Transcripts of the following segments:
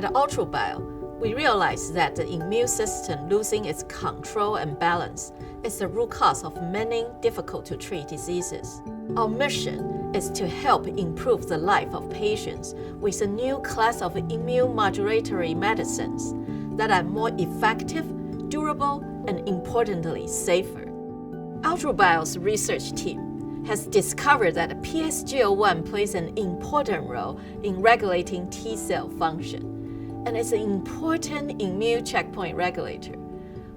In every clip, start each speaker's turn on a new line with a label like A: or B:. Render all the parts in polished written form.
A: At AltruBio, we realize that the immune system losing its control and balance is the root cause of many difficult-to-treat diseases. Our mission is to help improve the life of patients with a new class of immune modulatory medicines that are more effective, durable, and importantly, safer. AltruBio's research team has discovered that PSGL-1 plays an important role in regulating T-cell function and is an important immune checkpoint regulator.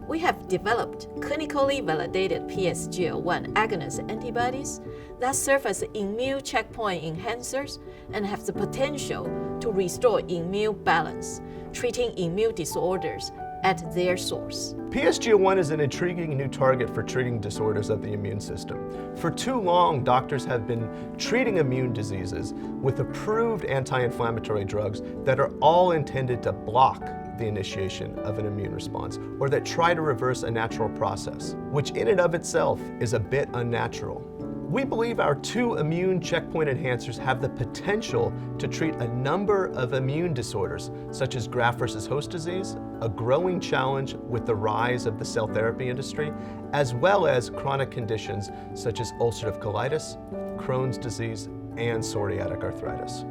A: We have developed clinically validated PSGL-1 agonist antibodies that serve as immune checkpoint enhancers and have the potential to restore immune balance, treating immune disorders at their source.
B: PSGL-1 is an intriguing new target for treating disorders of the immune system. For too long, doctors have been treating immune diseases with approved anti-inflammatory drugs that are all intended to block the initiation of an immune response, or that try to reverse a natural process, which in and of itself is a bit unnatural. We believe our two immune checkpoint enhancers have the potential to treat a number of immune disorders, such as graft versus host disease, a growing challenge with the rise of the cell therapy industry, as well as chronic conditions such as ulcerative colitis, Crohn's disease, and psoriatic arthritis.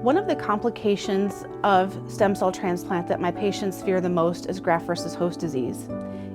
C: One of the complications of stem cell transplant that my patients fear the most is graft versus host disease.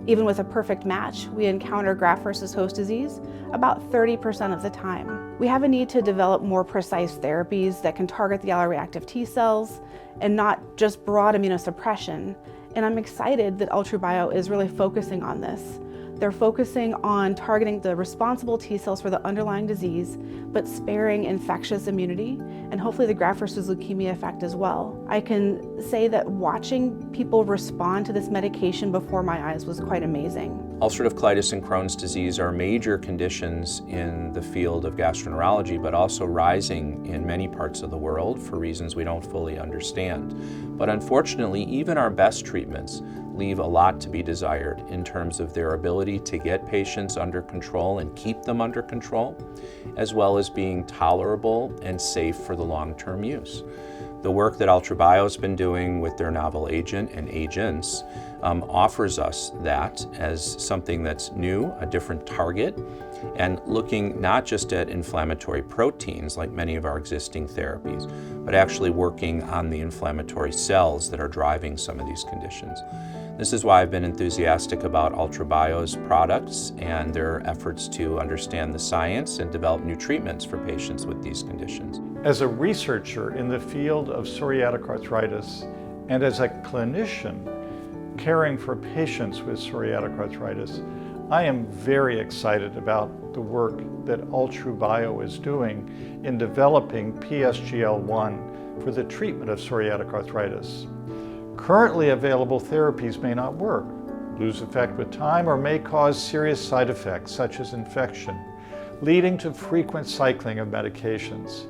C: Even with a perfect match, we encounter graft versus host disease about 30% of the time. We have a need to develop more precise therapies that can target the alloreactive T cells and not just broad immunosuppression. And I'm excited that AltruBio is really focusing on this. They're focusing on targeting the responsible T cells for the underlying disease, but sparing infectious immunity and hopefully the graft versus leukemia effect as well. I can say that watching people respond to this medication before my eyes was quite amazing.
D: Ulcerative colitis and Crohn's disease are major conditions in the field of gastroenterology, but also rising in many parts of the world for reasons we don't fully understand. But unfortunately, even our best treatments leave a lot to be desired in terms of their ability to get patients under control and keep them under control, as well as being tolerable and safe for the long-term use. The work that AltruBio has been doing with their novel agent and agents offers us that as something that's new, a different target, and looking not just at inflammatory proteins like many of our existing therapies, but actually working on the inflammatory cells that are driving some of these conditions. This is why I've been enthusiastic about AltruBio's products and their efforts to understand the science and develop new treatments for patients with these conditions.
E: As a researcher in the field of psoriatic arthritis and as a clinician caring for patients with psoriatic arthritis, I am very excited about the work that AltruBio is doing in developing PSGL-1 for the treatment of psoriatic arthritis. Currently available therapies may not work, lose effect with time, or may cause serious side effects such as infection, leading to frequent cycling of medications.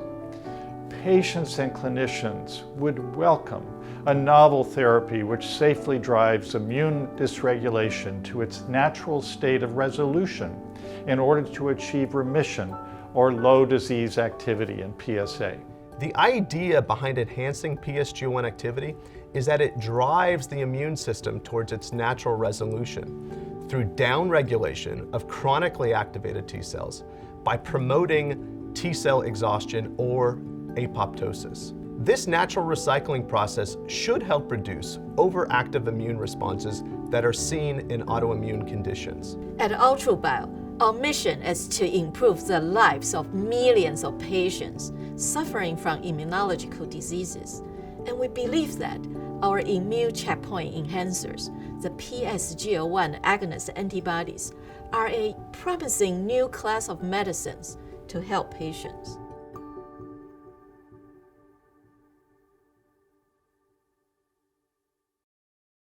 E: Patients and clinicians would welcome a novel therapy which safely drives immune dysregulation to its natural state of resolution in order to achieve remission or low disease activity in PSA.
B: The idea behind enhancing PSGL-1 activity is that it drives the immune system towards its natural resolution through downregulation of chronically activated T cells by promoting T cell exhaustion or apoptosis. This natural recycling process should help reduce overactive immune responses that are seen in autoimmune conditions.
A: At AltruBio, our mission is to improve the lives of millions of patients suffering from immunological diseases. And we believe that our immune checkpoint enhancers, the PSGL-1 agonist antibodies, are a promising new class of medicines to help patients.